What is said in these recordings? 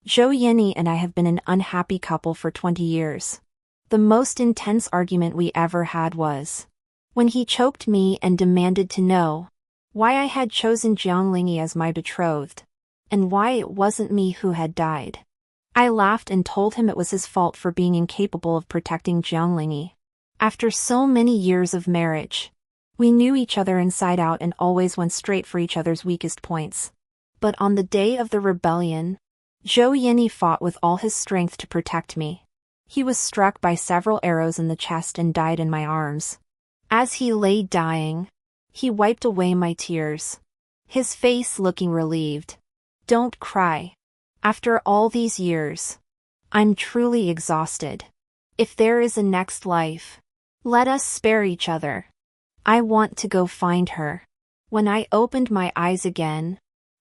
Zhao Yiani and I have been an unhappy couple for 20 years. The most intense argument we ever had was when he choked me and demanded to know why I had chosen Jianglingi as my betrothed, and why it wasn't me who had died. I laughed and told him it was his fault for being incapable of protecting Jianglingi. After so many years of marriage, we knew each other inside out and always went straight for each other's weakest points. But on the day of the rebellion, Zhao Yiani fought with all his strength to protect me. He was struck by several arrows in the chest and died in my arms. As he lay dying, he wiped away my tears, his face looking relieved. "Don't cry. After all these years, I'm truly exhausted. If there is a next life, let us spare each other. I want to go find her." When I opened my eyes again,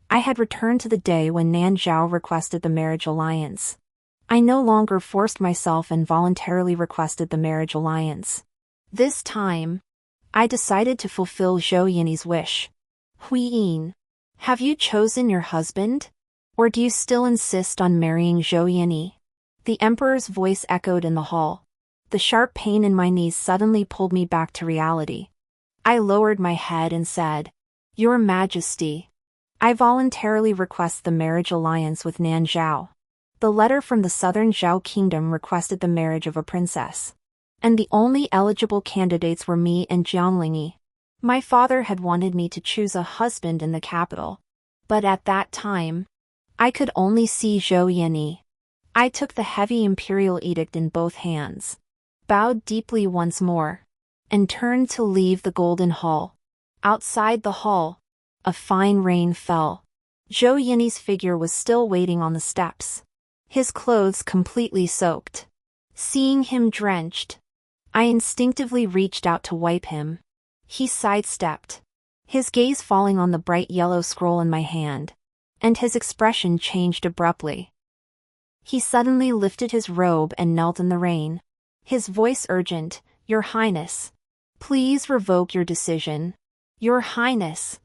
I had returned to the day when Nan Zhao requested the marriage alliance. I no longer forced myself and voluntarily requested the marriage alliance. This time, I decided to fulfill Zhao Yiani's wish. "Huiyin, have you chosen your husband? Or do you still insist on marrying Zhao Yiani?" The emperor's voice echoed in the hall. The sharp pain in my knees suddenly pulled me back to reality. I lowered my head and said, "Your Majesty, I voluntarily request the marriage alliance with Nanjao." The letter from the southern Zhao kingdom requested the marriage of a princess, and the only eligible candidates were me and Jianglingi. My father had wanted me to choose a husband in the capital, but at that time, I could only see Zhao Yiani. I took the heavy imperial edict in both hands, bowed deeply once more, and turned to leave the golden hall. Outside the hall, a fine rain fell. Zhao Yiani's figure was still waiting on the steps, his clothes completely soaked. Seeing him drenched, I instinctively reached out to wipe him. He sidestepped, his gaze falling on the bright yellow scroll in my hand, and his expression changed abruptly. He suddenly lifted his robe and knelt in the rain, his voice urgent, "Your Highness, please revoke your decision. Your Highness,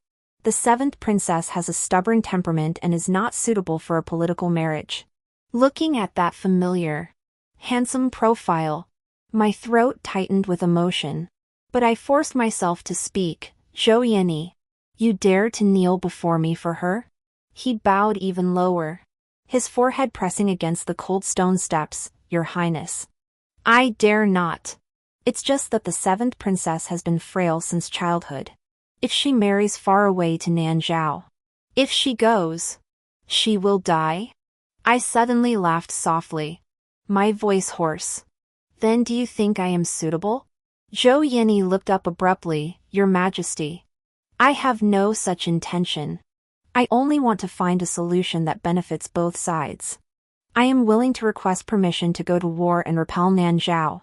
the seventh princess has a stubborn temperament and is not suitable for a political marriage." Looking at that familiar, handsome profile, my throat tightened with emotion. But I forced myself to speak. "Zhao Yiani, you dare to kneel before me for her?" He bowed even lower, his forehead pressing against the cold stone steps. "Your Highness, I dare not. It's just that the seventh princess has been frail since childhood. If she marries far away to Nanjao, if she goes, she will die." I suddenly laughed softly, my voice hoarse. "Then do you think I am suitable?" Zhao Yiani looked up abruptly. "Your Majesty, I have no such intention. I only want to find a solution that benefits both sides. I am willing to request permission to go to war and repel Nanjao."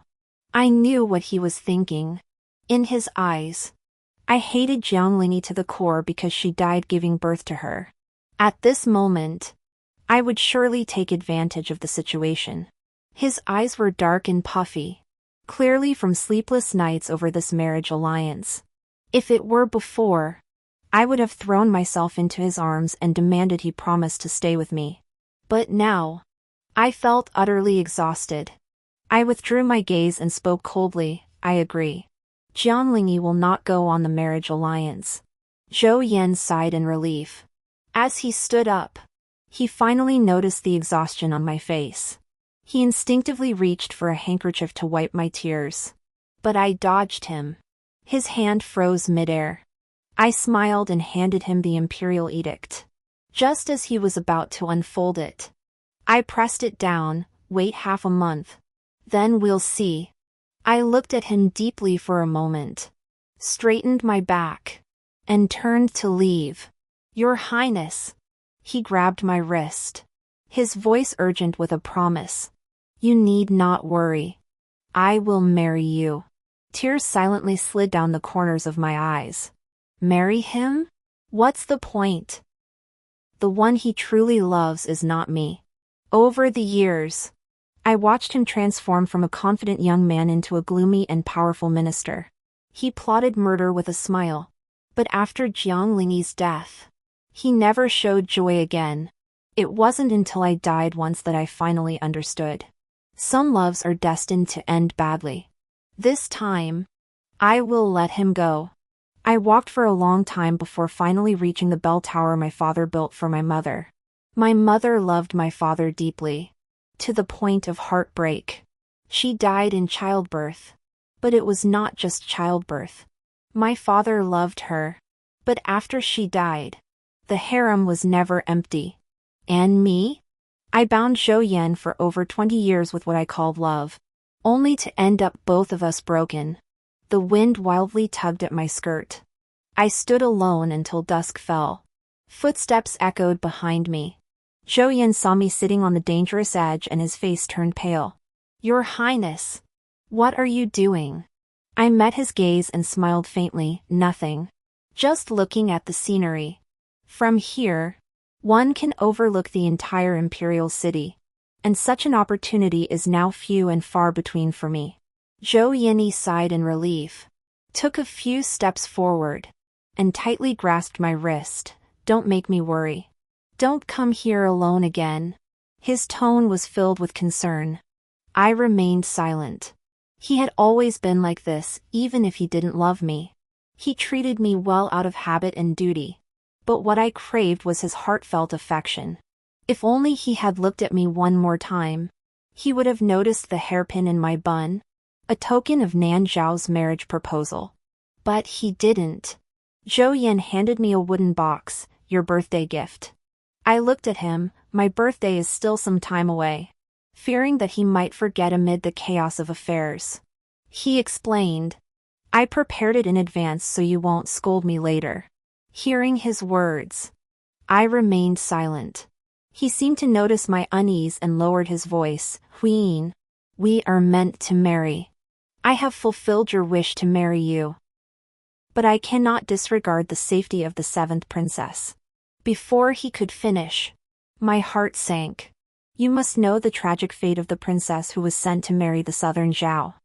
I knew what he was thinking. In his eyes, I hated Jianglingi to the core because she died giving birth to her. At this moment, I would surely take advantage of the situation. His eyes were dark and puffy, clearly from sleepless nights over this marriage alliance. If it were before, I would have thrown myself into his arms and demanded he promise to stay with me. But now, I felt utterly exhausted. I withdrew my gaze and spoke coldly. "I agree. Jianglingi will not go on the marriage alliance." Zhou Yan sighed in relief. As he stood up, he finally noticed the exhaustion on my face. He instinctively reached for a handkerchief to wipe my tears. But I dodged him. His hand froze midair. I smiled and handed him the imperial edict. Just as he was about to unfold it, I pressed it down. "Wait half a month. Then we'll see." I looked at him deeply for a moment, straightened my back, and turned to leave. "Your Highness." He grabbed my wrist, his voice urgent with a promise. "You need not worry. I will marry you." Tears silently slid down the corners of my eyes. Marry him? What's the point? The one he truly loves is not me. Over the years, I watched him transform from a confident young man into a gloomy and powerful minister. He plotted murder with a smile. But after Jianglingi's death, he never showed joy again. It wasn't until I died once that I finally understood. Some loves are destined to end badly. This time, I will let him go. I walked for a long time before finally reaching the bell tower my father built for my mother. My mother loved my father deeply, to the point of heartbreak. She died in childbirth. But it was not just childbirth. My father loved her. But after she died, the harem was never empty. And me? I bound Zhao Yiani for over 20 years with what I called love, only to end up both of us broken. The wind wildly tugged at my skirt. I stood alone until dusk fell. Footsteps echoed behind me. Zhao Yiani saw me sitting on the dangerous edge and his face turned pale. "Your Highness, what are you doing?" I met his gaze and smiled faintly. "Nothing. Just looking at the scenery. From here, one can overlook the entire imperial city. And such an opportunity is now few and far between for me." Zhao Yiani sighed in relief, took a few steps forward, and tightly grasped my wrist. "Don't make me worry. Don't come here alone again." His tone was filled with concern. I remained silent. He had always been like this, even if he didn't love me. He treated me well out of habit and duty. But what I craved was his heartfelt affection. If only he had looked at me one more time, he would have noticed the hairpin in my bun, a token of Nan Zhao's marriage proposal. But he didn't. Zhao Yiani handed me a wooden box. "Your birthday gift." I looked at him. My birthday is still some time away. Fearing that he might forget amid the chaos of affairs, he explained, "I prepared it in advance so you won't scold me later." Hearing his words, I remained silent. He seemed to notice my unease and lowered his voice. "Queen, we are meant to marry. I have fulfilled your wish to marry you. But I cannot disregard the safety of the 7th princess." Before he could finish, my heart sank. "You must know the tragic fate of the princess who was sent to marry the southern Zhao.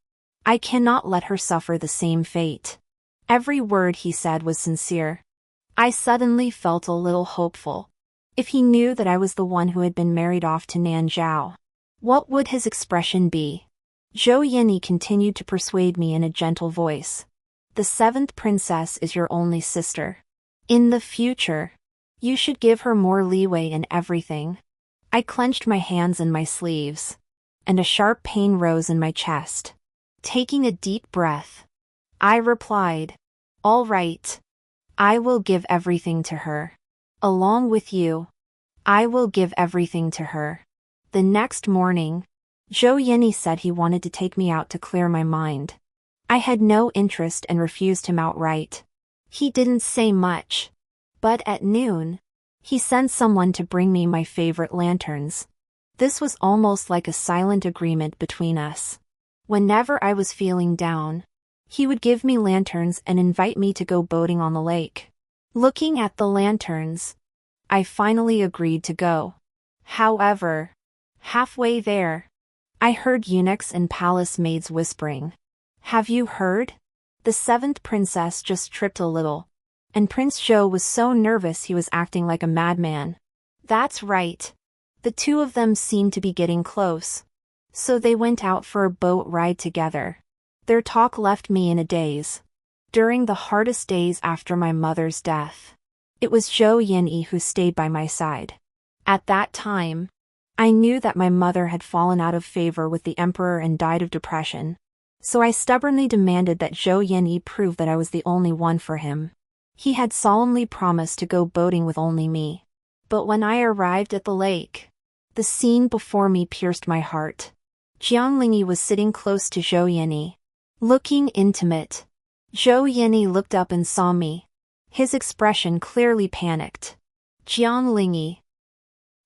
I cannot let her suffer the same fate." Every word he said was sincere. I suddenly felt a little hopeful. If he knew that I was the one who had been married off to Nanjao, what would his expression be? Zhao Yiani continued to persuade me in a gentle voice. "The 7th princess is your only sister. In the future, you should give her more leeway in everything." I clenched my hands in my sleeves, and a sharp pain rose in my chest. Taking a deep breath, I replied, "All right. I will give everything to her. Along with you, I will give everything to her." The next morning, Zhao Yiani said he wanted to take me out to clear my mind. I had no interest and refused him outright. He didn't say much, but at noon, he sent someone to bring me my favorite lanterns. This was almost like a silent agreement between us. Whenever I was feeling down, he would give me lanterns and invite me to go boating on the lake. Looking at the lanterns, I finally agreed to go. However, halfway there, I heard eunuchs and palace maids whispering, "Have you heard? The 7th princess just tripped a little. And Prince Zhou was so nervous he was acting like a madman." That's right. The two of them seemed to be getting close. So they went out for a boat ride together. Their talk left me in a daze. During the hardest days after my mother's death, it was Zhao Yiani who stayed by my side. At that time, I knew that my mother had fallen out of favor with the emperor and died of depression. So I stubbornly demanded that Zhao Yiani prove that I was the only one for him. He had solemnly promised to go boating with only me. But when I arrived at the lake, the scene before me pierced my heart. Jiang Lingyi was sitting close to Zhao Yiani, looking intimate. Zhao Yiani looked up and saw me. His expression clearly panicked. Jiang Lingyi,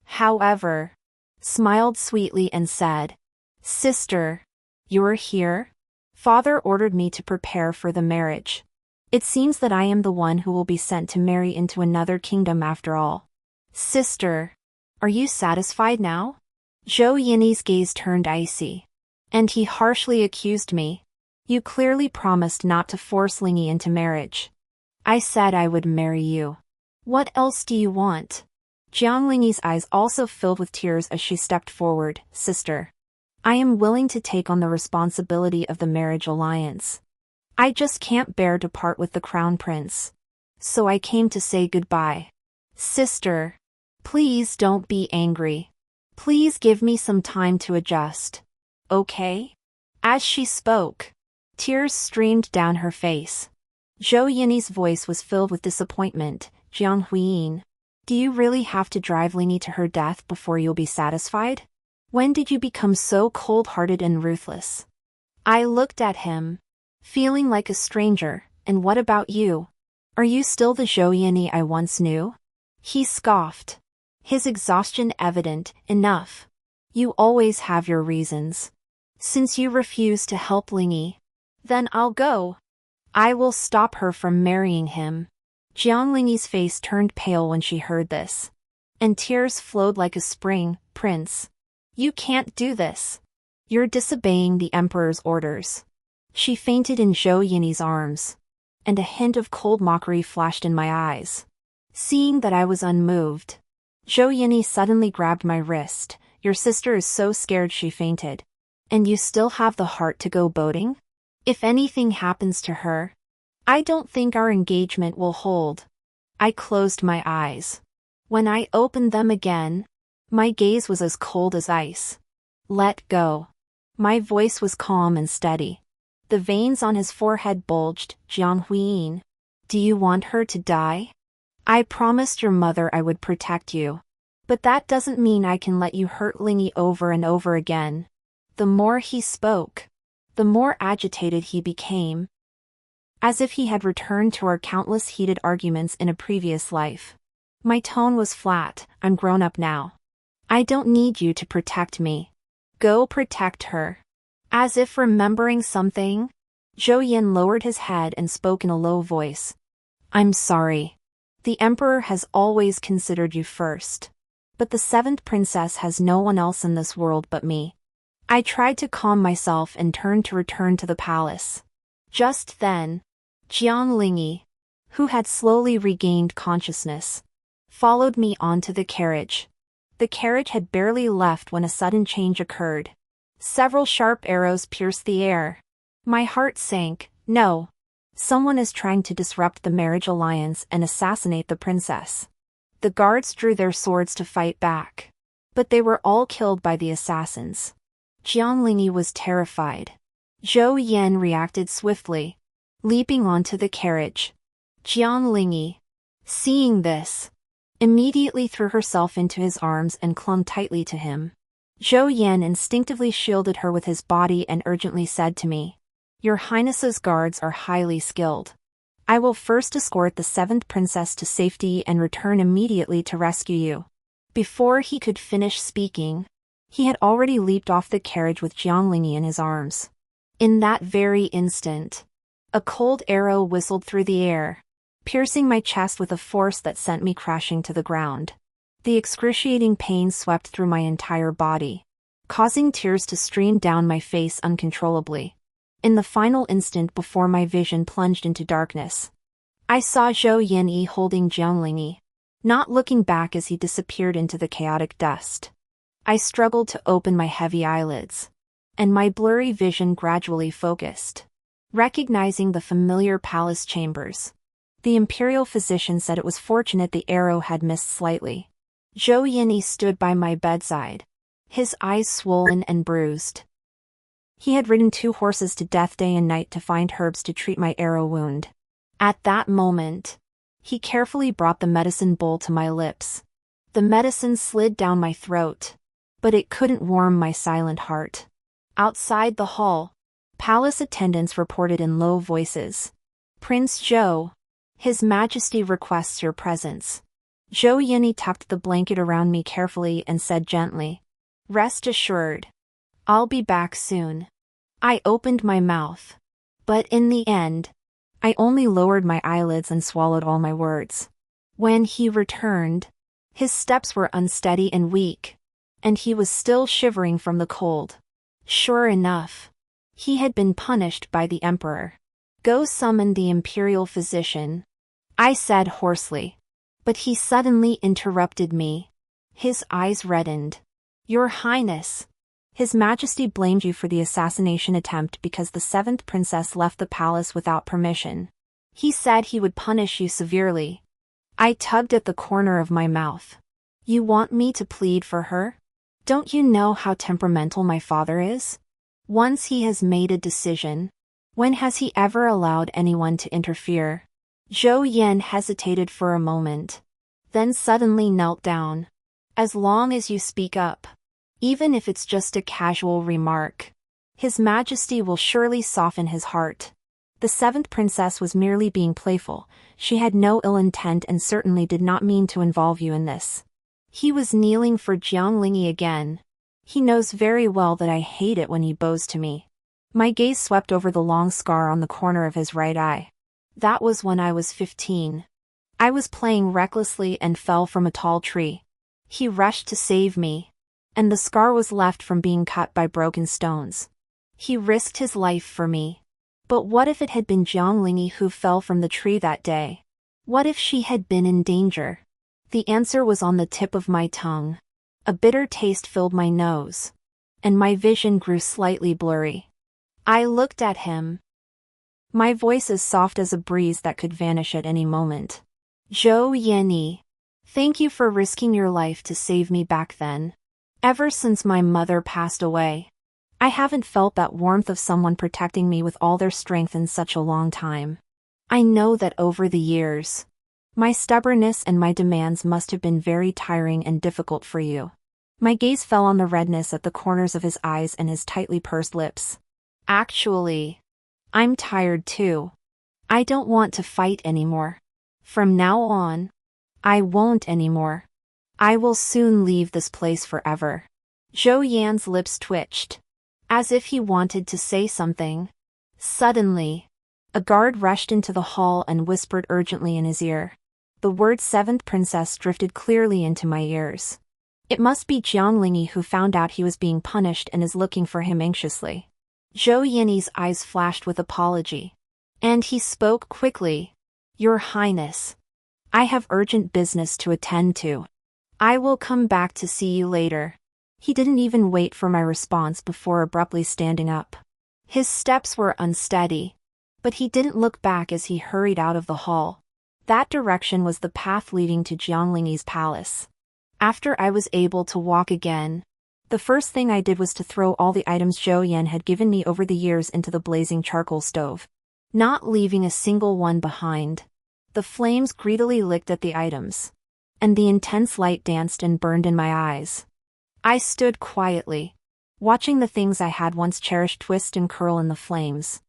however, smiled sweetly and said, "Sister, you're here? Father ordered me to prepare for the marriage. It seems that I am the one who will be sent to marry into another kingdom after all. Sister, are you satisfied now?" Zhao Yiani's gaze turned icy, and he harshly accused me. "You clearly promised not to force Lingyi into marriage." "I said I would marry you. What else do you want?" Jiang Lingyi's eyes also filled with tears as she stepped forward. Sister, I am willing to take on the responsibility of the marriage alliance. I just can't bear to part with the crown prince. So I came to say goodbye. Sister, please don't be angry. Please give me some time to adjust. Okay? As she spoke, tears streamed down her face. Zhao Yiani's voice was filled with disappointment. Jiang Huiyin, do you really have to drive Lingyi to her death before you'll be satisfied? When did you become so cold-hearted and ruthless? I looked at him, feeling like a stranger. And what about you? Are you still the Zhao Yiani I once knew? He scoffed, his exhaustion evident. Enough. You always have your reasons. Since you refuse to help Lingyi, then I'll go. I will stop her from marrying him. Jiang Lingyi's face turned pale when she heard this, and tears flowed like a spring. Prince, you can't do this. You're disobeying the emperor's orders. She fainted in Zhao Yiani's arms, and a hint of cold mockery flashed in my eyes. Seeing that I was unmoved, Zhao Yiani suddenly grabbed my wrist. Your sister is so scared she fainted. And you still have the heart to go boating? If anything happens to her, I don't think our engagement will hold. I closed my eyes. When I opened them again, my gaze was as cold as ice. Let go. My voice was calm and steady. The veins on his forehead bulged. Jiang Huiyin, do you want her to die? I promised your mother I would protect you. But that doesn't mean I can let you hurt Lingyi over and over again. The more he spoke, the more agitated he became, as if he had returned to our countless heated arguments in a previous life. My tone was flat. I'm grown up now. I don't need you to protect me. Go protect her. As if remembering something, Zhou Yan lowered his head and spoke in a low voice. I'm sorry. The emperor has always considered you first. But the seventh princess has no one else in this world but me. I tried to calm myself and turned to return to the palace. Just then, Jiang Lingyi, who had slowly regained consciousness, followed me onto the carriage. The carriage had barely left when a sudden change occurred. Several sharp arrows pierced the air. My heart sank. No. Someone is trying to disrupt the marriage alliance and assassinate the princess. The guards drew their swords to fight back, but they were all killed by the assassins. Jiang Lingyi was terrified. Zhou Yan reacted swiftly, leaping onto the carriage. Jiang Lingyi, seeing this, immediately threw herself into his arms and clung tightly to him. Zhou Yan instinctively shielded her with his body and urgently said to me, Your Highness's guards are highly skilled. I will first escort the seventh princess to safety and return immediately to rescue you. Before he could finish speaking, he had already leaped off the carriage with Jiang Lingyi in his arms. In that very instant, a cold arrow whistled through the air, piercing my chest with a force that sent me crashing to the ground. The excruciating pain swept through my entire body, causing tears to stream down my face uncontrollably. In the final instant before my vision plunged into darkness, I saw Zhou Yiani holding Jiang Lingyi, not looking back as he disappeared into the chaotic dust. I struggled to open my heavy eyelids, and my blurry vision gradually focused, recognizing the familiar palace chambers. The imperial physician said it was fortunate the arrow had missed slightly. Zhou Yiani stood by my bedside, his eyes swollen and bruised. He had ridden 2 horses to death day and night to find herbs to treat my arrow wound. At that moment, he carefully brought the medicine bowl to my lips. The medicine slid down my throat, but it couldn't warm my silent heart. Outside the hall, palace attendants reported in low voices. Prince Zhou, His Majesty requests your presence. Zhou Yiani tucked the blanket around me carefully and said gently, Rest assured. I'll be back soon. I opened my mouth, but in the end, I only lowered my eyelids and swallowed all my words. When he returned, his steps were unsteady and weak, and he was still shivering from the cold. Sure enough, he had been punished by the emperor. Go summon the imperial physician, I said hoarsely. But he suddenly interrupted me. His eyes reddened. Your Highness. His Majesty blamed you for the assassination attempt because the seventh princess left the palace without permission. He said he would punish you severely. I tugged at the corner of my mouth. You want me to plead for her? Don't you know how temperamental my father is? Once he has made a decision, when has he ever allowed anyone to interfere? Zhao Yiani hesitated for a moment, then suddenly knelt down. As long as you speak up, even if it's just a casual remark, His Majesty will surely soften his heart. The seventh princess was merely being playful. She had no ill intent and certainly did not mean to involve you in this. He was kneeling for Jiang Lingyi again. He knows very well that I hate it when he bows to me. My gaze swept over the long scar on the corner of his right eye. That was when I was 15. I was playing recklessly and fell from a tall tree. He rushed to save me, and the scar was left from being cut by broken stones. He risked his life for me. But what if it had been Jiang Lingyi who fell from the tree that day? What if she had been in danger? The answer was on the tip of my tongue. A bitter taste filled my nose, and my vision grew slightly blurry. I looked at him. My voice as soft as a breeze that could vanish at any moment. Zhao Yiani, thank you for risking your life to save me back then. Ever since my mother passed away, I haven't felt that warmth of someone protecting me with all their strength in such a long time. I know that over the years, my stubbornness and my demands must have been very tiring and difficult for you. My gaze fell on the redness at the corners of his eyes and his tightly pursed lips. Actually, I'm tired too. I don't want to fight anymore. From now on, I won't anymore. I will soon leave this place forever. Zhao Yiani's lips twitched, as if he wanted to say something. Suddenly, a guard rushed into the hall and whispered urgently in his ear. The word seventh princess drifted clearly into my ears. It must be Jiang Lingyi who found out he was being punished and is looking for him anxiously. Zhao Yiani's eyes flashed with apology, and he spoke quickly. Your Highness, I have urgent business to attend to. I will come back to see you later. He didn't even wait for my response before abruptly standing up. His steps were unsteady, but he didn't look back as he hurried out of the hall. That direction was the path leading to Jiang Lingyi's palace. After I was able to walk again, the first thing I did was to throw all the items Zhao Yiani had given me over the years into the blazing charcoal stove, not leaving a single one behind. The flames greedily licked at the items, and the intense light danced and burned in my eyes. I stood quietly, watching the things I had once cherished twist and curl in the flames,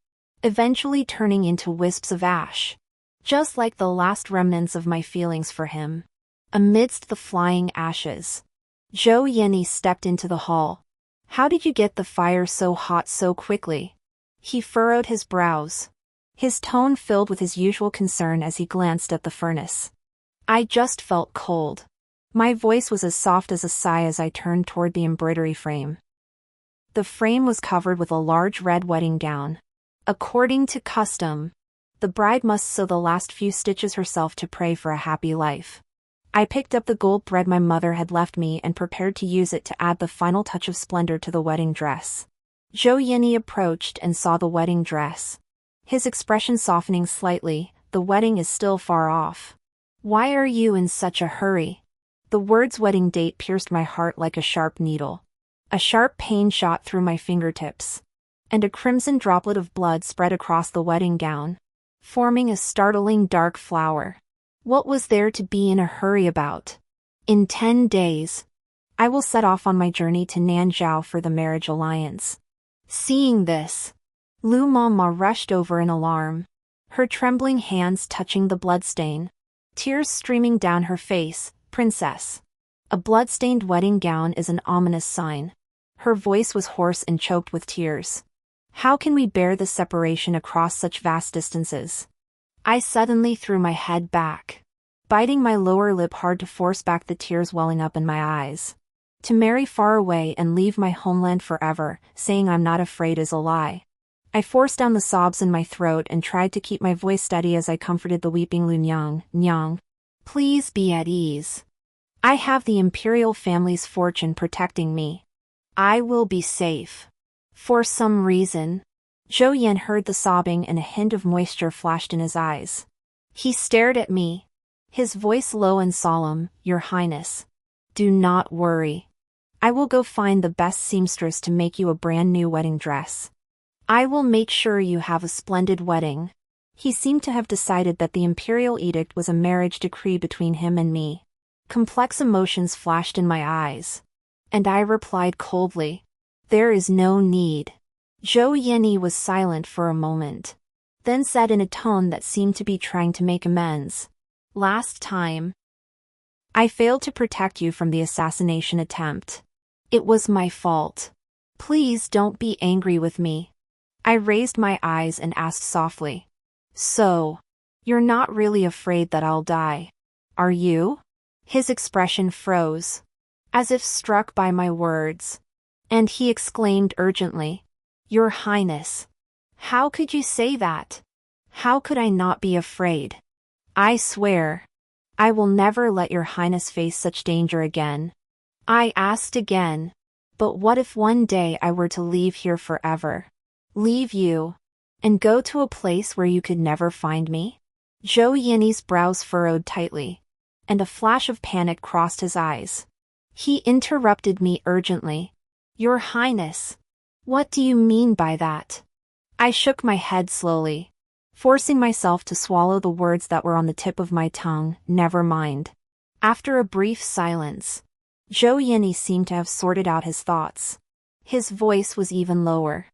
eventually turning into wisps of ash, just like the last remnants of my feelings for him. Amidst the flying ashes, Zhao Yiani stepped into the hall. How did you get the fire so hot so quickly? He furrowed his brows, his tone filled with his usual concern as he glanced at the furnace. I just felt cold. My voice was as soft as a sigh as I turned toward the embroidery frame. The frame was covered with a large red wedding gown. According to custom, the bride must sew the last few stitches herself to pray for a happy life. I picked up the gold thread my mother had left me and prepared to use it to add the final touch of splendor to the wedding dress. Zhao Yiani approached and saw the wedding dress, his expression softening slightly. The wedding is still far off. Why are you in such a hurry? The words wedding date pierced my heart like a sharp needle. A sharp pain shot through my fingertips, and a crimson droplet of blood spread across the wedding gown, forming a startling dark flower. What was there to be in a hurry about? In 10 days, I will set off on my journey to Nanjao for the marriage alliance. Seeing this, Lu Mama rushed over in alarm, her trembling hands touching the bloodstain, tears streaming down her face. Princess, a blood-stained wedding gown is an ominous sign. Her voice was hoarse and choked with tears. How can we bear this separation across such vast distances? I suddenly threw my head back, biting my lower lip hard to force back the tears welling up in my eyes. To marry far away and leave my homeland forever, saying I'm not afraid is a lie. I forced down the sobs in my throat and tried to keep my voice steady as I comforted the weeping Lu Nyang. Please be at ease. I have the imperial family's fortune protecting me. I will be safe. For some reason, Zhao Yiani heard the sobbing and a hint of moisture flashed in his eyes. He stared at me, his voice low and solemn. Your Highness, do not worry. I will go find the best seamstress to make you a brand new wedding dress. I will make sure you have a splendid wedding. He seemed to have decided that the imperial edict was a marriage decree between him and me. Complex emotions flashed in my eyes. And I replied coldly, there is no need. Zhao Yiani was silent for a moment, then said in a tone that seemed to be trying to make amends. Last time, I failed to protect you from the assassination attempt. It was my fault. Please don't be angry with me. I raised my eyes and asked softly. So, you're not really afraid that I'll die, are you? His expression froze, as if struck by my words. And he exclaimed urgently, Your Highness, how could you say that? How could I not be afraid? I swear, I will never let your Highness face such danger again. I asked again, but what if one day I were to leave here forever? Leave you, and go to a place where you could never find me? Zhao Yiani's brows furrowed tightly, and a flash of panic crossed his eyes. He interrupted me urgently. Your Highness, what do you mean by that? I shook my head slowly, forcing myself to swallow the words that were on the tip of my tongue. Never mind. After a brief silence, Zhao Yiani seemed to have sorted out his thoughts. His voice was even lower.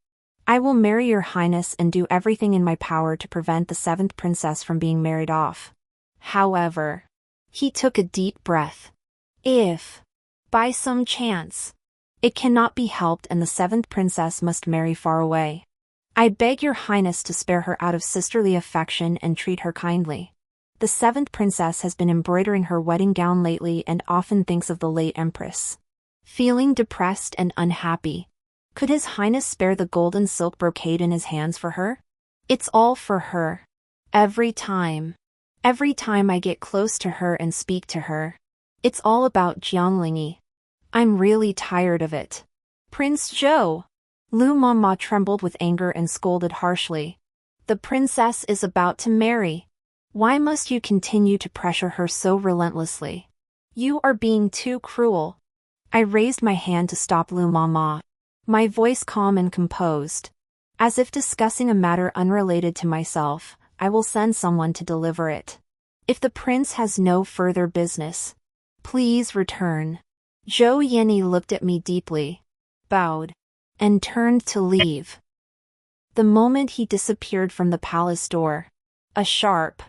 I will marry your Highness and do everything in my power to prevent the 7th princess from being married off. However, he took a deep breath. If, by some chance, it cannot be helped and the 7th princess must marry far away, I beg your Highness to spare her out of sisterly affection and treat her kindly. The 7th princess has been embroidering her wedding gown lately and often thinks of the late empress. Feeling depressed and unhappy, could His Highness spare the golden silk brocade in his hands for her? It's all for her. Every time I get close to her and speak to her, it's all about Jianglingi. I'm really tired of it. Prince Zhou. Lu Mama trembled with anger and scolded harshly. The princess is about to marry. Why must you continue to pressure her so relentlessly? You are being too cruel. I raised my hand to stop Lu Mama, my voice calm and composed. As if discussing a matter unrelated to myself, I will send someone to deliver it. If the prince has no further business, please return. Zhao Yiani looked at me deeply, bowed, and turned to leave. The moment he disappeared from the palace door, a sharp,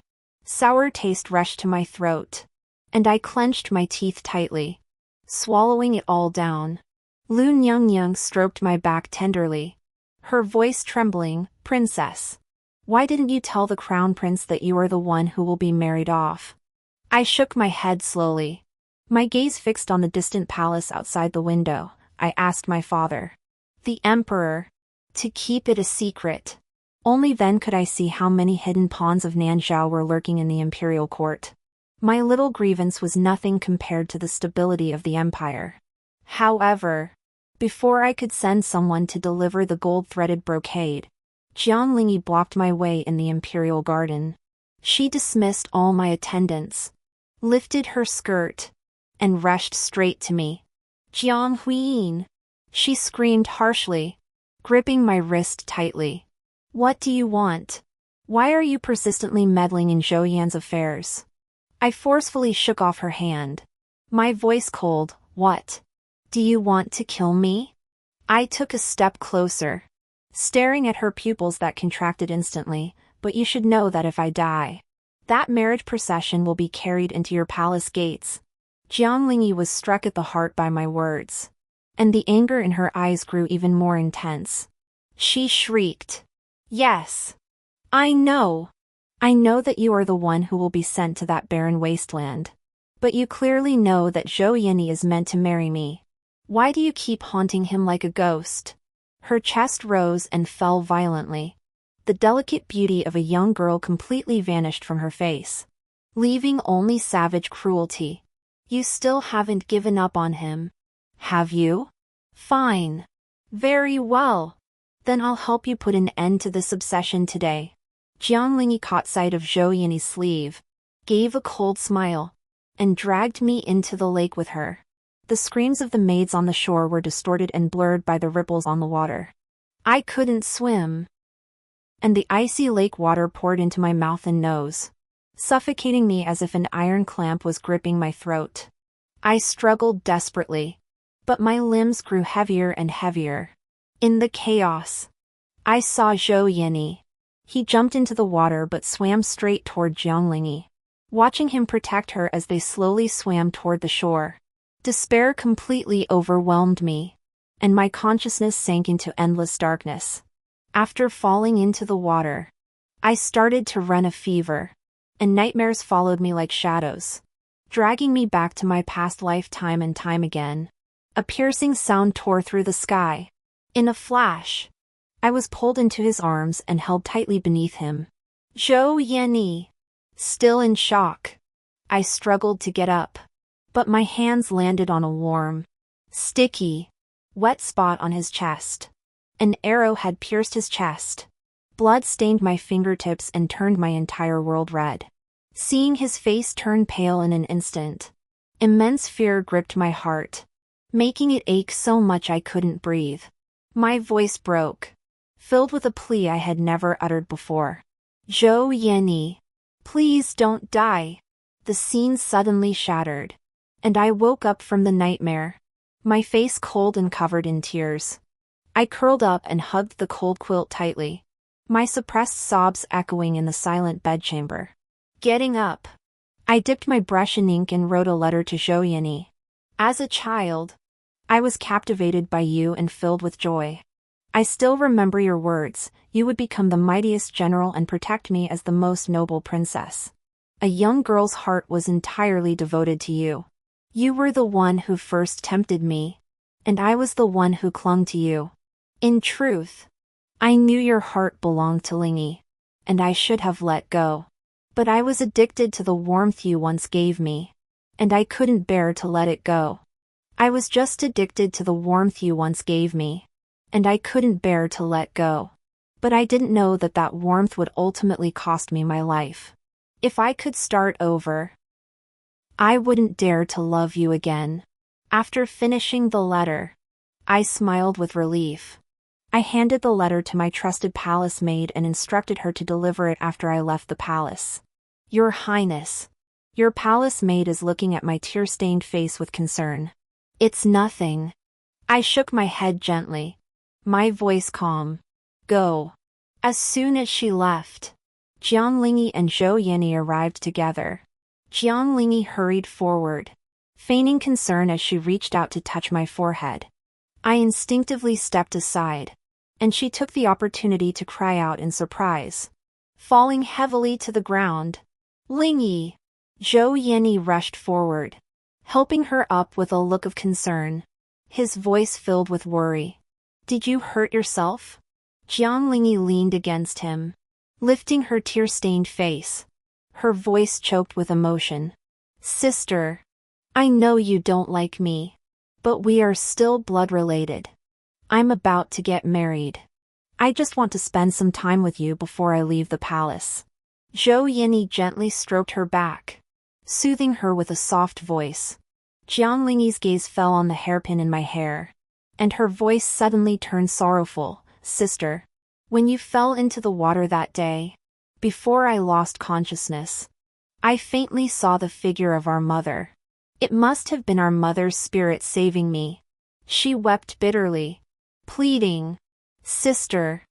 sour taste rushed to my throat, and I clenched my teeth tightly, swallowing it all down. Lu Nyungyung stroked my back tenderly, her voice trembling. Princess, why didn't you tell the crown prince that you are the one who will be married off? I shook my head slowly, my gaze fixed on the distant palace outside the window. I asked my father, the emperor, to keep it a secret. Only then could I see how many hidden pawns of Nanjao were lurking in the imperial court. My little grievance was nothing compared to the stability of the empire. However, before I could send someone to deliver the gold-threaded brocade, Jianglingi blocked my way in the imperial garden. She dismissed all my attendants, lifted her skirt, and rushed straight to me. Jiang Huiyin, she screamed harshly, gripping my wrist tightly. What do you want? Why are you persistently meddling in Zhou Yan's affairs? I forcefully shook off her hand, my voice cold. What? Do you want to kill me? I took a step closer, staring at her pupils that contracted instantly. But you should know that if I die, that marriage procession will be carried into your palace gates. Jianglingi was struck at the heart by my words, and the anger in her eyes grew even more intense. She shrieked, Yes, I know. I know that you are the one who will be sent to that barren wasteland. But you clearly know that Zhao Yiani is meant to marry me. Why do you keep haunting him like a ghost? Her chest rose and fell violently. The delicate beauty of a young girl completely vanished from her face. leaving only savage cruelty. You still haven't given up on him, have you? Fine. Very well. Then I'll help you put an end to this obsession today. Jiang Lingyi caught sight of Zhao Yiani's sleeve, gave a cold smile, and dragged me into the lake with her. The screams of the maids on the shore were distorted and blurred by the ripples on the water. I couldn't swim, and the icy lake water poured into my mouth and nose, suffocating me as if an iron clamp was gripping my throat. I struggled desperately, but my limbs grew heavier and heavier. In the chaos, I saw Zhao Yiani. He jumped into the water but swam straight toward Jiang Lingyi. Watching him protect her as they slowly swam toward the shore, despair completely overwhelmed me, and my consciousness sank into endless darkness. After falling into the water, I started to run a fever, and nightmares followed me like shadows, dragging me back to my past life time and time again. A piercing sound tore through the sky. In a flash, I was pulled into his arms and held tightly beneath him. Zhao Yiani. Still in shock, I struggled to get up, but my hands landed on a warm, sticky, wet spot on his chest. An arrow had pierced his chest. Blood stained my fingertips and turned my entire world red. Seeing his face turn pale in an instant, immense fear gripped my heart, making it ache so much I couldn't breathe. My voice broke, filled with a plea I had never uttered before. Zhao Yiani, please don't die. The scene suddenly shattered, and I woke up from the nightmare, my face cold and covered in tears. I curled up and hugged the cold quilt tightly, my suppressed sobs echoing in the silent bedchamber. Getting up, I dipped my brush in ink and wrote a letter to Zhao Yiani. As a child, I was captivated by you and filled with joy. I still remember your words, you would become the mightiest general and protect me as the most noble princess. A young girl's heart was entirely devoted to you. You were the one who first tempted me, and I was the one who clung to you. In truth, I knew your heart belonged to Lingyi, and I should have let go. But I was addicted to the warmth you once gave me, and I couldn't bear to let it go. I was just addicted to the warmth you once gave me, and I couldn't bear to let go. But I didn't know that that warmth would ultimately cost me my life. If I could start over, I wouldn't dare to love you again. After finishing the letter, I smiled with relief. I handed the letter to my trusted palace maid and instructed her to deliver it after I left the palace. Your Highness, your palace maid is looking at my tear-stained face with concern. It's nothing. I shook my head gently, my voice calm. Go. As soon as she left, Jiang Lingyi and Zhao Yiani arrived together. Jiang Lingyi hurried forward, feigning concern as she reached out to touch my forehead. I instinctively stepped aside, and she took the opportunity to cry out in surprise. Falling heavily to the ground, Lingyi! Zhao Yiani rushed forward, helping her up with a look of concern, his voice filled with worry. Did you hurt yourself? Jiang Lingyi leaned against him, lifting her tear-stained face. Her voice choked with emotion. Sister, I know you don't like me, but we are still blood-related. I'm about to get married. I just want to spend some time with you before I leave the palace. Zhao Yiani gently stroked her back, soothing her with a soft voice. Jiang Lingyi's gaze fell on the hairpin in my hair, and her voice suddenly turned sorrowful. Sister, when you fell into the water that day, before I lost consciousness, I faintly saw the figure of our mother. It must have been our mother's spirit saving me. She wept bitterly, pleading, Sister,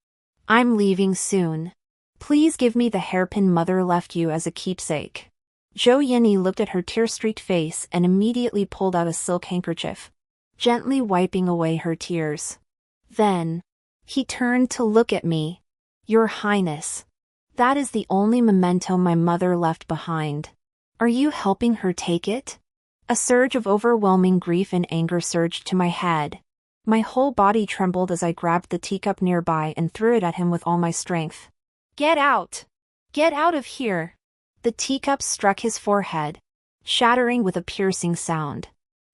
I'm leaving soon. Please give me the hairpin mother left you as a keepsake. Zhao Yiani looked at her tear-streaked face and immediately pulled out a silk handkerchief, gently wiping away her tears. Then, he turned to look at me. Your Highness, that is the only memento my mother left behind. Are you helping her take it? A surge of overwhelming grief and anger surged to my head. My whole body trembled as I grabbed the teacup nearby and threw it at him with all my strength. Get out! Get out of here! The teacup struck his forehead, shattering with a piercing sound.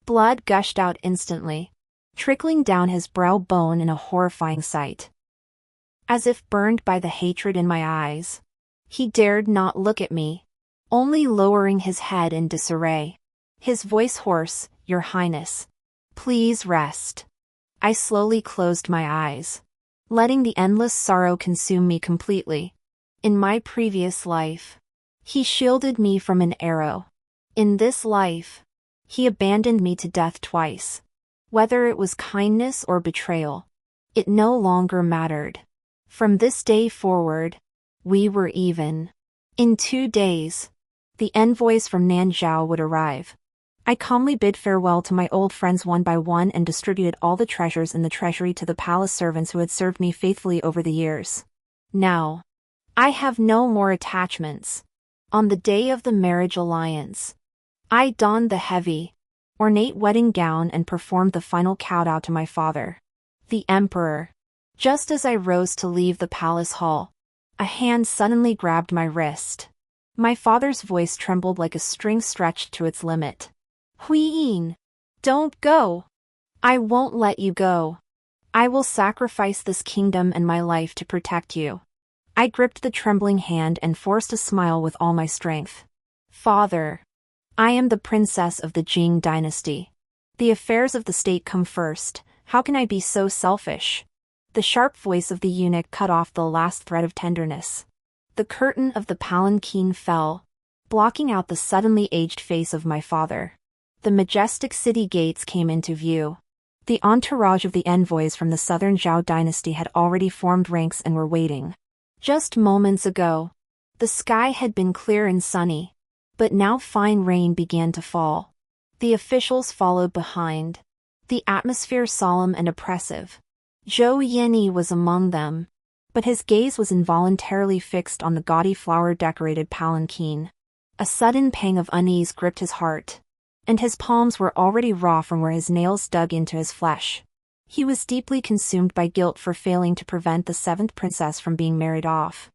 Blood gushed out instantly, trickling down his brow bone in a horrifying sight. As if burned by the hatred in my eyes, he dared not look at me, only lowering his head in disarray. His voice hoarse, "Your Highness, please rest." I slowly closed my eyes, letting the endless sorrow consume me completely. In my previous life, he shielded me from an arrow. In this life, he abandoned me to death twice. Whether it was kindness or betrayal, it no longer mattered. From this day forward, we were even. In 2 days, the envoys from Nanjao would arrive. I calmly bid farewell to my old friends one by one and distributed all the treasures in the treasury to the palace servants who had served me faithfully over the years. Now, I have no more attachments. On the day of the marriage alliance, I donned the heavy, ornate wedding gown and performed the final kowtow to my father, the emperor. Just as I rose to leave the palace hall, a hand suddenly grabbed my wrist. My father's voice trembled like a string stretched to its limit. "Huiyin, don't go. I won't let you go. I will sacrifice this kingdom and my life to protect you." I gripped the trembling hand and forced a smile with all my strength. "Father, I am the princess of the Jing dynasty. The affairs of the state come first. How can I be so selfish?" The sharp voice of the eunuch cut off the last thread of tenderness. The curtain of the palanquin fell, blocking out the suddenly aged face of my father. The majestic city gates came into view. The entourage of the envoys from the southern Zhao dynasty had already formed ranks and were waiting. Just moments ago, the sky had been clear and sunny, but now fine rain began to fall. The officials followed behind, the atmosphere solemn and oppressive. Zhao Yiani was among them, but his gaze was involuntarily fixed on the gaudy flower-decorated palanquin. A sudden pang of unease gripped his heart, and his palms were already raw from where his nails dug into his flesh. He was deeply consumed by guilt for failing to prevent the 7th princess from being married off.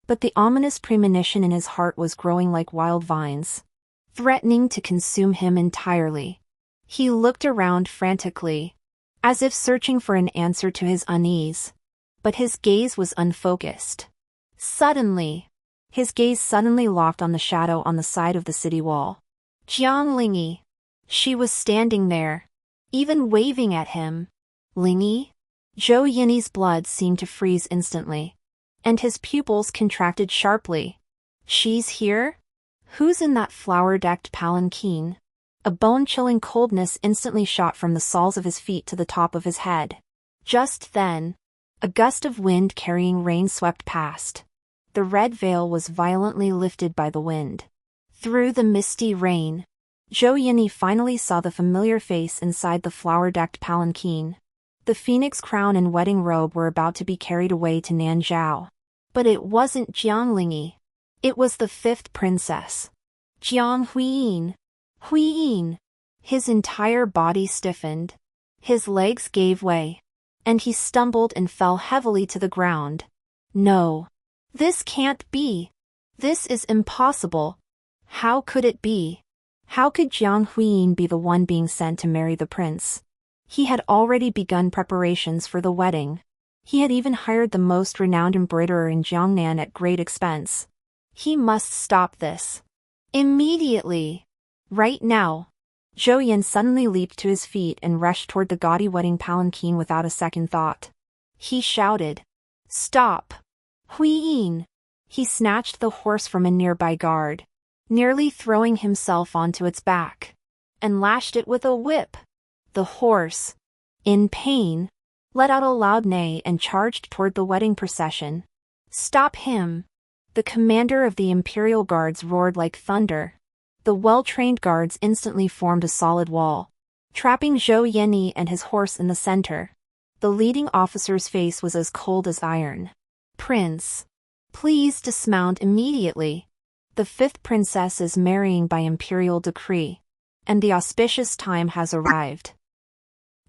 But the ominous premonition in his heart was growing like wild vines, threatening to consume him entirely. He looked around frantically, as if searching for an answer to his unease, but his gaze was unfocused. Suddenly, his gaze suddenly locked on the shadow on the side of the city wall. Jiang Lingyi. She was standing there, even waving at him. Lingyi? Zhao Yiani's blood seemed to freeze instantly, and his pupils contracted sharply. She's here? Who's in that flower-decked palanquin? A bone-chilling coldness instantly shot from the soles of his feet to the top of his head. Just then, a gust of wind carrying rain swept past. The red veil was violently lifted by the wind. Through the misty rain, Zhao Yiani finally saw the familiar face inside the flower-decked palanquin. The phoenix crown and wedding robe were about to be carried away to Nanjao. But it wasn't Jiang Lingyi. It was the 5th princess. Jiang Huiyin. Huiyin. His entire body stiffened. His legs gave way, and he stumbled and fell heavily to the ground. No. This can't be. This is impossible. How could it be? How could Jiang Huiyin be the one being sent to marry the prince? He had already begun preparations for the wedding. He had even hired the most renowned embroiderer in Jiangnan at great expense. He must stop this. Immediately. Right now. Zhao Yan suddenly leaped to his feet and rushed toward the gaudy wedding palanquin without a second thought. He shouted, "Stop! Huiyin!" He snatched the horse from a nearby guard, nearly throwing himself onto its back, and lashed it with a whip. The horse, in pain, let out a loud neigh and charged toward the wedding procession. "Stop him!" The commander of the Imperial Guards roared like thunder. The well-trained guards instantly formed a solid wall, trapping Zhao Yiani and his horse in the center. The leading officer's face was as cold as iron. "Prince, please dismount immediately. The 5th princess is marrying by imperial decree, and the auspicious time has arrived.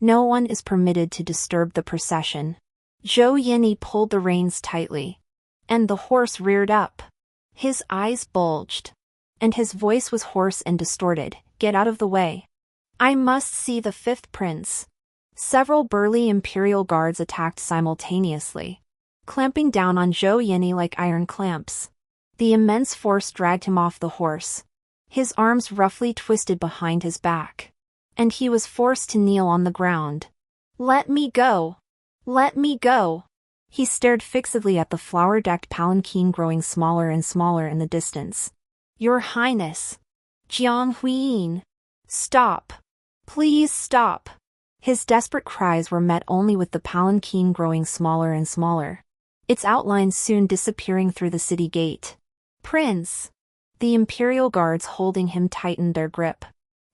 No one is permitted to disturb the procession." Zhao Yiani pulled the reins tightly, and the horse reared up. His eyes bulged, and his voice was hoarse and distorted. Get out of the way. I must see the fifth prince. Several burly imperial guards attacked simultaneously, clamping down on Zhao Yiani like iron clamps. The immense force dragged him off the horse, his arms roughly twisted behind his back, and he was forced to kneel on the ground. Let me go! Let me go! He stared fixedly at the flower-decked palanquin growing smaller and smaller in the distance. Your Highness! Jiang Huiyin! Stop! Please stop! His desperate cries were met only with the palanquin growing smaller and smaller, its outlines soon disappearing through the city gate. Prince! The imperial guards holding him tightened their grip.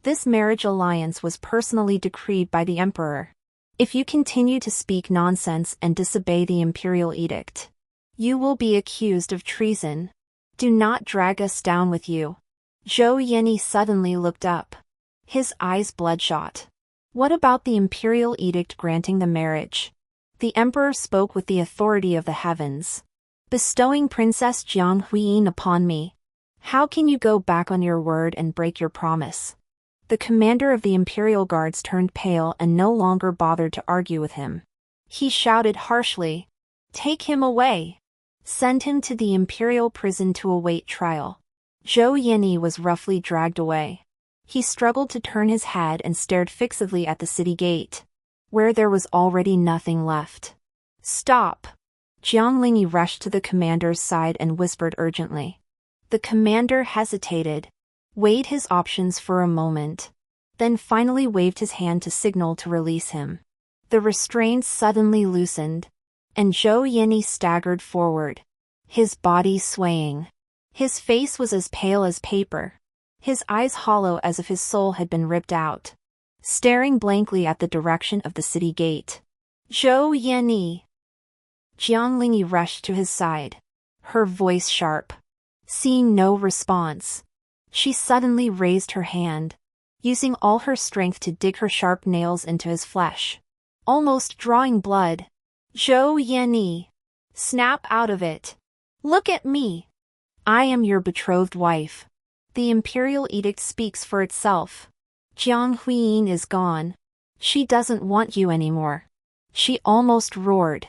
This marriage alliance was personally decreed by the emperor. If you continue to speak nonsense and disobey the imperial edict, you will be accused of treason. Do not drag us down with you. Zhao Yiani suddenly looked up, his eyes bloodshot. What about the imperial edict granting the marriage? The emperor spoke with the authority of the heavens, bestowing Princess Jiang Huiyin upon me. How can you go back on your word and break your promise? The commander of the imperial guards turned pale and no longer bothered to argue with him. He shouted harshly, "Take him away! Send him to the imperial prison to await trial." Zhao Yiani was roughly dragged away. He struggled to turn his head and stared fixedly at the city gate, where there was already nothing left. Stop! Jiang Linyi rushed to the commander's side and whispered urgently. The commander hesitated, weighed his options for a moment, then finally waved his hand to signal to release him. The restraints suddenly loosened, and Zhao Yiani staggered forward, his body swaying. His face was as pale as paper, his eyes hollow as if his soul had been ripped out, staring blankly at the direction of the city gate. Zhao Yiani! Jiang Linyi rushed to his side, her voice sharp. Seeing no response, she suddenly raised her hand, using all her strength to dig her sharp nails into his flesh, almost drawing blood. Zhao Yiani! Snap out of it! Look at me! I am your betrothed wife. The imperial edict speaks for itself. Jiang Huiyin is gone. She doesn't want you anymore. She almost roared,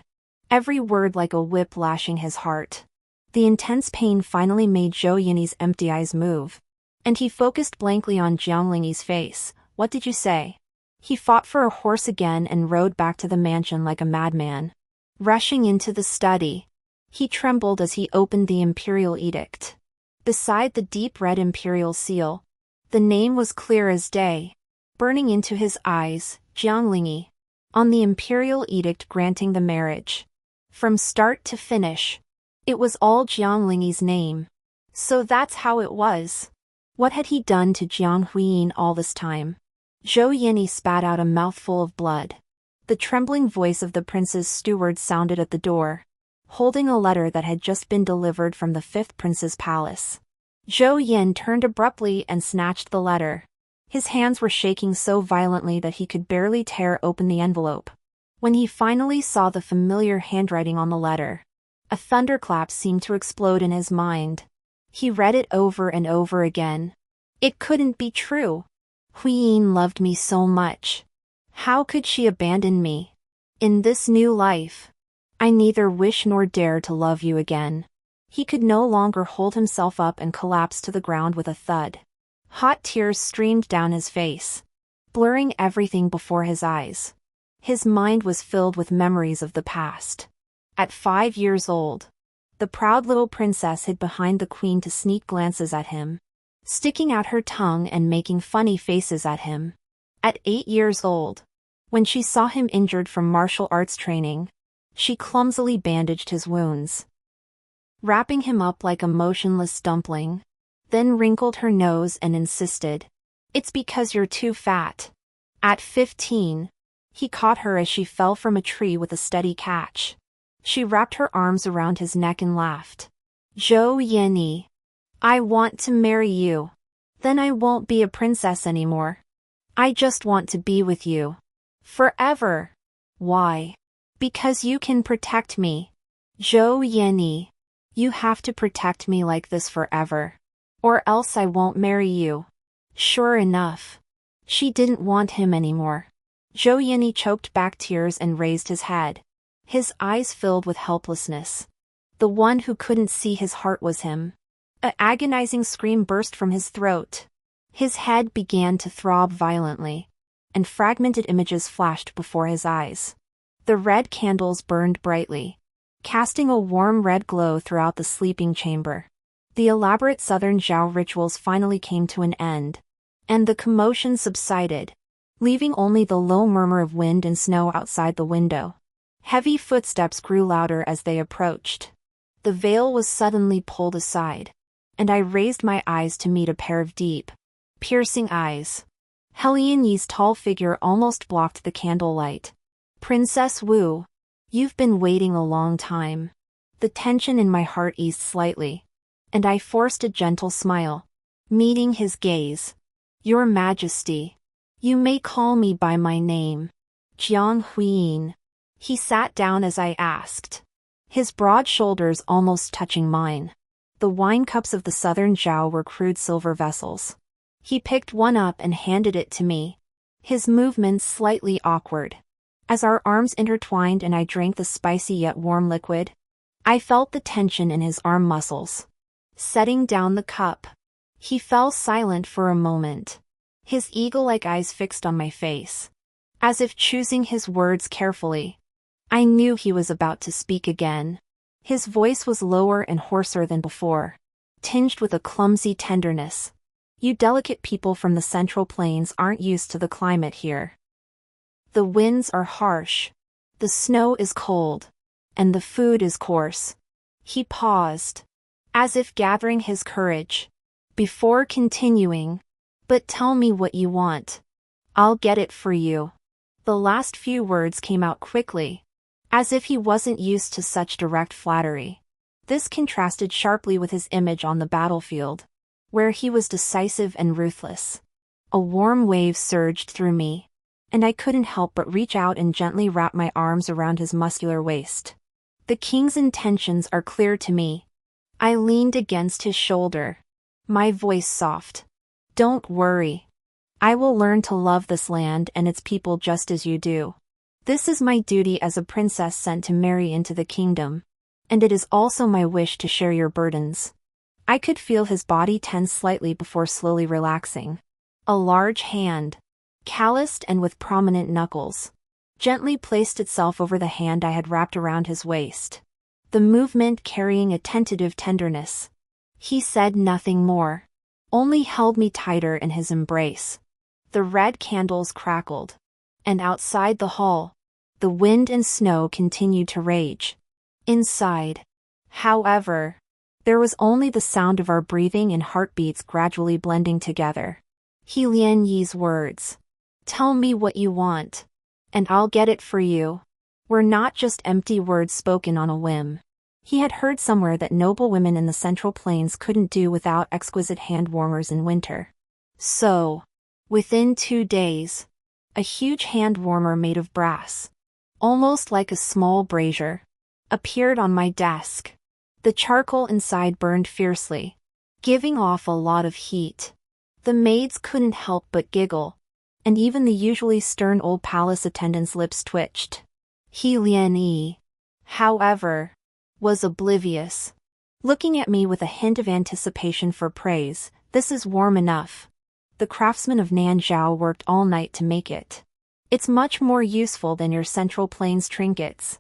every word like a whip lashing his heart. The intense pain finally made Zhao Yiani's empty eyes move, and he focused blankly on Jiang Linyi's face. What did you say? He fought for a horse again and rode back to the mansion like a madman. Rushing into the study, he trembled as he opened the imperial edict. Beside the deep red imperial seal, the name was clear as day, burning into his eyes, Jiang Linyi, on the imperial edict granting the marriage. From start to finish, it was all Jiang Linyi's name. So that's how it was. What had he done to Jiang Huiyin all this time? Zhao Yiani spat out a mouthful of blood. The trembling voice of the prince's steward sounded at the door, holding a letter that had just been delivered from the fifth prince's palace. Zhao Yin turned abruptly and snatched the letter. His hands were shaking so violently that he could barely tear open the envelope. When he finally saw the familiar handwriting on the letter, a thunderclap seemed to explode in his mind. He read it over and over again. It couldn't be true. Huiyin loved me so much. How could she abandon me? In this new life, I neither wish nor dare to love you again. He could no longer hold himself up and collapsed to the ground with a thud. Hot tears streamed down his face, blurring everything before his eyes. His mind was filled with memories of the past. At 5 years old, the proud little princess hid behind the queen to sneak glances at him, sticking out her tongue and making funny faces at him. At 8 years old, when she saw him injured from martial arts training, she clumsily bandaged his wounds, wrapping him up like a motionless dumpling, then wrinkled her nose and insisted, "It's because you're too fat." At 15, he caught her as she fell from a tree with a steady catch. She wrapped her arms around his neck and laughed. "Zhao Yiani, I want to marry you. Then I won't be a princess anymore. I just want to be with you. Forever." Why? Because you can protect me. Zhao Yiani. You have to protect me like this forever. Or else I won't marry you. Sure enough. She didn't want him anymore. Zhao Yiani choked back tears and raised his head. His eyes filled with helplessness. The one who couldn't see his heart was him. An agonizing scream burst from his throat. His head began to throb violently, and fragmented images flashed before his eyes. The red candles burned brightly, casting a warm red glow throughout the sleeping chamber. The elaborate southern Zhao rituals finally came to an end, and the commotion subsided, leaving only the low murmur of wind and snow outside the window. Heavy footsteps grew louder as they approached. The veil was suddenly pulled aside, and I raised my eyes to meet a pair of deep, piercing eyes. Yi's tall figure almost blocked the candlelight. Princess Wu, you've been waiting a long time. The tension in my heart eased slightly, and I forced a gentle smile, meeting his gaze. Your Majesty. You may call me by my name. Jiang Huiyin. He sat down as I asked, his broad shoulders almost touching mine. The wine cups of the southern Zhao were crude silver vessels. He picked one up and handed it to me, his movements slightly awkward. As our arms intertwined and I drank the spicy yet warm liquid, I felt the tension in his arm muscles. Setting down the cup, he fell silent for a moment, his eagle-like eyes fixed on my face, as if choosing his words carefully. I knew he was about to speak again. His voice was lower and hoarser than before, tinged with a clumsy tenderness. You delicate people from the Central Plains aren't used to the climate here. The winds are harsh, the snow is cold, and the food is coarse. He paused, as if gathering his courage, before continuing. But tell me what you want. I'll get it for you. The last few words came out quickly, as if he wasn't used to such direct flattery. This contrasted sharply with his image on the battlefield, where he was decisive and ruthless. A warm wave surged through me, and I couldn't help but reach out and gently wrap my arms around his muscular waist. The king's intentions are clear to me. I leaned against his shoulder, my voice soft. Don't worry. I will learn to love this land and its people just as you do. This is my duty as a princess sent to marry into the kingdom, and it is also my wish to share your burdens. I could feel his body tense slightly before slowly relaxing. A large hand, calloused and with prominent knuckles, gently placed itself over the hand I had wrapped around his waist, the movement carrying a tentative tenderness. He said nothing more, only held me tighter in his embrace. The red candles crackled, and outside the hall, the wind and snow continued to rage. Inside, however, there was only the sound of our breathing and heartbeats gradually blending together. Yi's words, "Tell me what you want, and I'll get it for you," were not just empty words spoken on a whim. He had heard somewhere that noble women in the Central Plains couldn't do without exquisite hand-warmers in winter. So, within 2 days, a huge hand-warmer made of brass, almost like a small brazier, appeared on my desk. The charcoal inside burned fiercely, giving off a lot of heat. The maids couldn't help but giggle, and even the usually stern old palace attendant's lips twitched. Yiani, however, was oblivious, looking at me with a hint of anticipation for praise. "This is warm enough. The craftsmen of Nanjao worked all night to make it. It's much more useful than your Central Plains trinkets."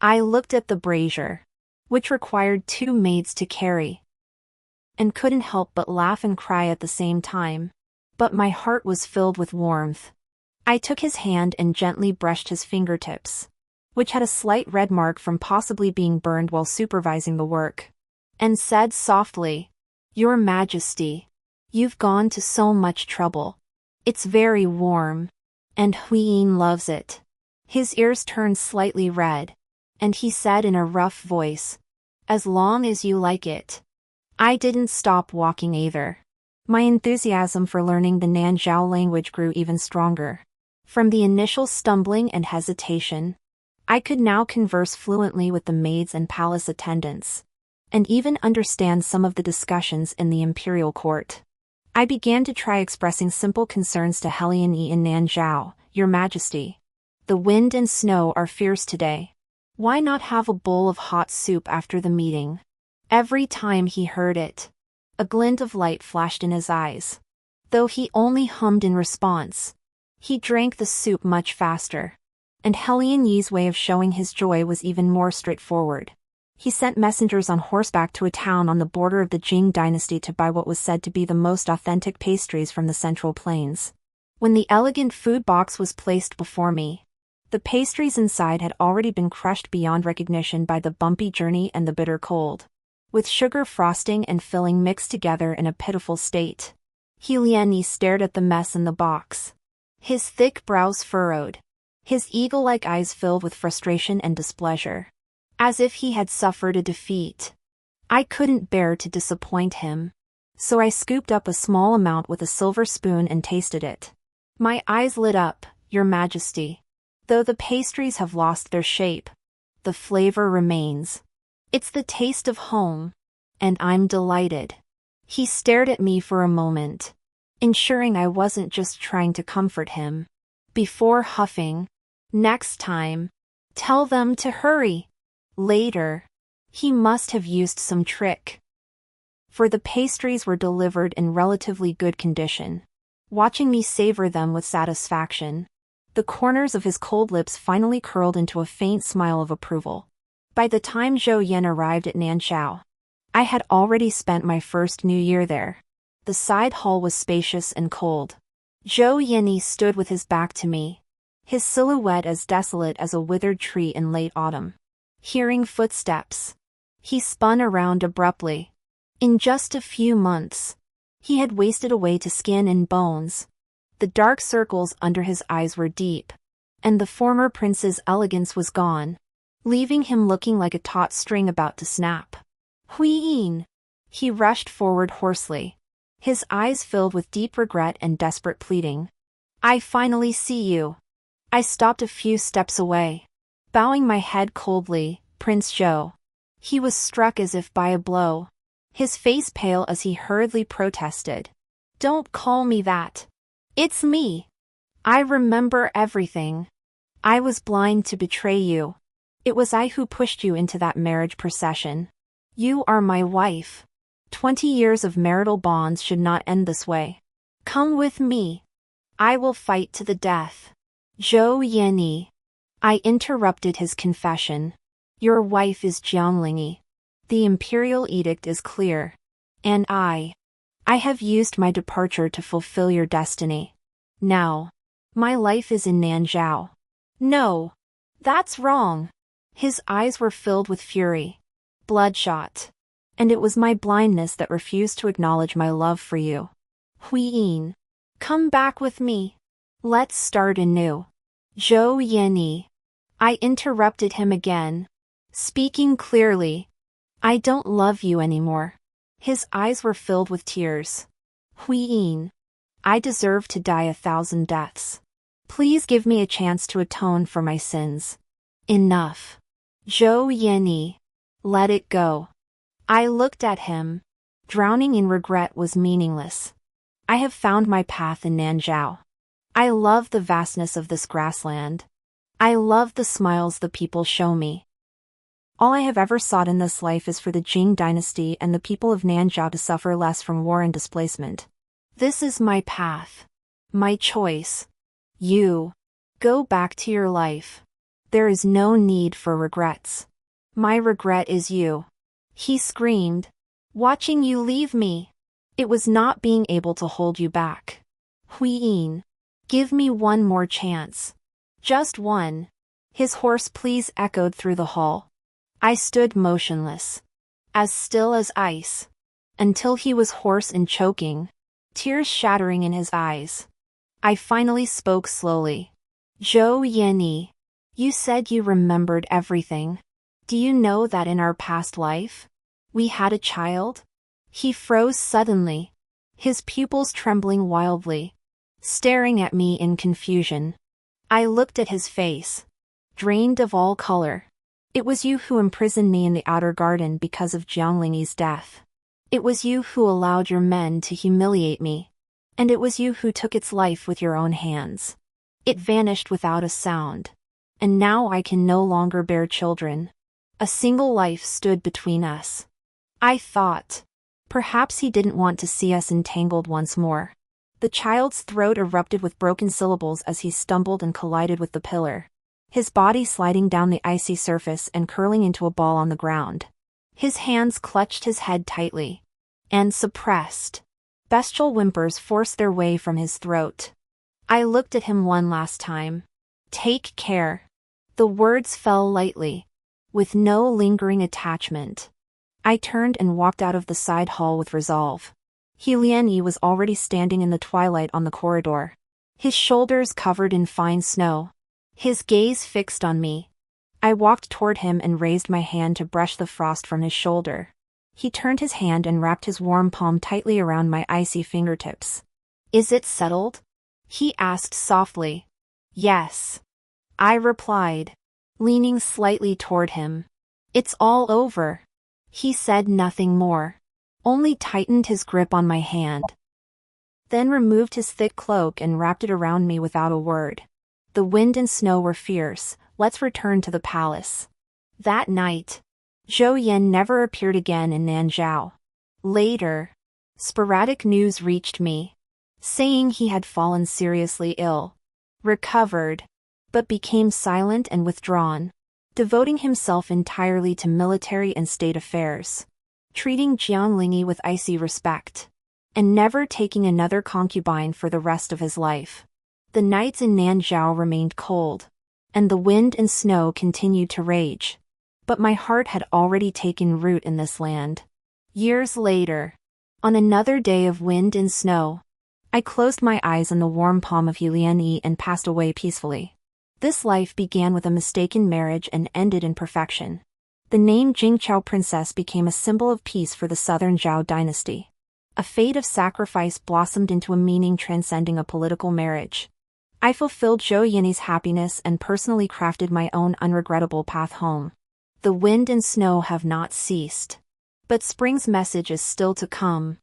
I looked at the brazier, which required 2 maids to carry, and couldn't help but laugh and cry at the same time. But my heart was filled with warmth. I took his hand and gently brushed his fingertips, which had a slight red mark from possibly being burned while supervising the work, and said softly, "Your Majesty, you've gone to so much trouble. It's very warm, and Huiyin loves it." His ears turned slightly red, and he said in a rough voice, "As long as you like it." I didn't stop walking either. My enthusiasm for learning the Nanjao language grew even stronger. From the initial stumbling and hesitation, I could now converse fluently with the maids and palace attendants, and even understand some of the discussions in the imperial court. I began to try expressing simple concerns to Zhao Yiani and Nan Zhao. Your Majesty, the wind and snow are fierce today. Why not have a bowl of hot soup after the meeting? Every time he heard it, a glint of light flashed in his eyes. Though he only hummed in response, he drank the soup much faster. And Zhao Yiani's way of showing his joy was even more straightforward. He sent messengers on horseback to a town on the border of the Jing dynasty to buy what was said to be the most authentic pastries from the Central Plains. When the elegant food box was placed before me, the pastries inside had already been crushed beyond recognition by the bumpy journey and the bitter cold, with sugar frosting and filling mixed together in a pitiful state. Zhao Yiani stared at the mess in the box, his thick brows furrowed, his eagle-like eyes filled with frustration and displeasure, as if he had suffered a defeat. I couldn't bear to disappoint him, so I scooped up a small amount with a silver spoon and tasted it. My eyes lit up. Your Majesty, though the pastries have lost their shape, the flavor remains. It's the taste of home, and I'm delighted. He stared at me for a moment, ensuring I wasn't just trying to comfort him, before huffing, next time, tell them to hurry. Later, he must have used some trick. For the pastries were delivered in relatively good condition. Watching me savor them with satisfaction, the corners of his cold lips finally curled into a faint smile of approval. By the time Zhao Yiani arrived at Nanjao, I had already spent my first New Year there. The side hall was spacious and cold. Zhao Yiani stood with his back to me, his silhouette as desolate as a withered tree in late autumn. Hearing footsteps, he spun around abruptly. In just a few months, he had wasted away to skin and bones. The dark circles under his eyes were deep, and the former prince's elegance was gone, leaving him looking like a taut string about to snap. Huiyin! He rushed forward hoarsely, his eyes filled with deep regret and desperate pleading. I finally see you. I stopped a few steps away, bowing my head coldly. Prince Zhao. He was struck as if by a blow, his face pale as he hurriedly protested. Don't call me that. It's me. I remember everything. I was blind to betray you. It was I who pushed you into that marriage procession. You are my wife. 20 years of marital bonds should not end this way. Come with me. I will fight to the death. Zhao Yiani. I interrupted his confession. Your wife is Jianglingi. The imperial edict is clear. And I have used my departure to fulfill your destiny. Now, my life is in Nanjao. No, that's wrong. His eyes were filled with fury, bloodshot, and it was my blindness that refused to acknowledge my love for you. Huiyin, come back with me. Let's start anew. Zhao Yiani. I interrupted him again, speaking clearly. I don't love you anymore. His eyes were filled with tears. Huiyin, I deserve to die 1,000 deaths. Please give me a chance to atone for my sins. Enough. Zhao Yiani. Let it go. I looked at him. Drowning in regret was meaningless. I have found my path in Nanjao. I love the vastness of this grassland. I love the smiles the people show me. All I have ever sought in this life is for the Jing dynasty and the people of Nanjao to suffer less from war and displacement. This is my path. My choice. You. Go back to your life. There is no need for regrets. My regret is you. He screamed. Watching you leave me. It was not being able to hold you back. Huiyin. Give me one more chance. Just one. His hoarse pleas echoed through the hall. I stood motionless, as still as ice, until he was hoarse and choking, tears shattering in his eyes. I finally spoke slowly. Zhao Yiani, you said you remembered everything. Do you know that in our past life, we had a child? He froze suddenly, his pupils trembling wildly, staring at me in confusion. I looked at his face, drained of all color. It was you who imprisoned me in the outer garden because of Jianglingyi's death. It was you who allowed your men to humiliate me. And it was you who took its life with your own hands. It vanished without a sound. And now I can no longer bear children. A single life stood between us. I thought. Perhaps he didn't want to see us entangled once more. The child's throat erupted with broken syllables as he stumbled and collided with the pillar. His body sliding down the icy surface and curling into a ball on the ground. His hands clutched his head tightly. And suppressed. Bestial whimpers forced their way from his throat. I looked at him one last time. Take care. The words fell lightly, with no lingering attachment. I turned and walked out of the side hall with resolve. Zhao Yiani was already standing in the twilight on the corridor. His shoulders covered in fine snow. His gaze fixed on me. I walked toward him and raised my hand to brush the frost from his shoulder. He turned his hand and wrapped his warm palm tightly around my icy fingertips. Is it settled? He asked softly. Yes. I replied, leaning slightly toward him. It's all over. He said nothing more, only tightened his grip on my hand. Then removed his thick cloak and wrapped it around me without a word. The wind and snow were fierce. Let's return to the palace. That night, Zhao Yiani never appeared again in Nanjao. Later, sporadic news reached me, saying he had fallen seriously ill, recovered, but became silent and withdrawn, devoting himself entirely to military and state affairs, treating Jianglingyi with icy respect, and never taking another concubine for the rest of his life. The nights in Nanjao remained cold, and the wind and snow continued to rage. But my heart had already taken root in this land. Years later, on another day of wind and snow, I closed my eyes on the warm palm of Zhao Yiani and passed away peacefully. This life began with a mistaken marriage and ended in perfection. The name Jingqiao Princess became a symbol of peace for the southern Zhao dynasty. A fate of sacrifice blossomed into a meaning transcending a political marriage. I fulfilled Zhao Yiani's happiness and personally crafted my own unregrettable path home. The wind and snow have not ceased. But spring's message is still to come.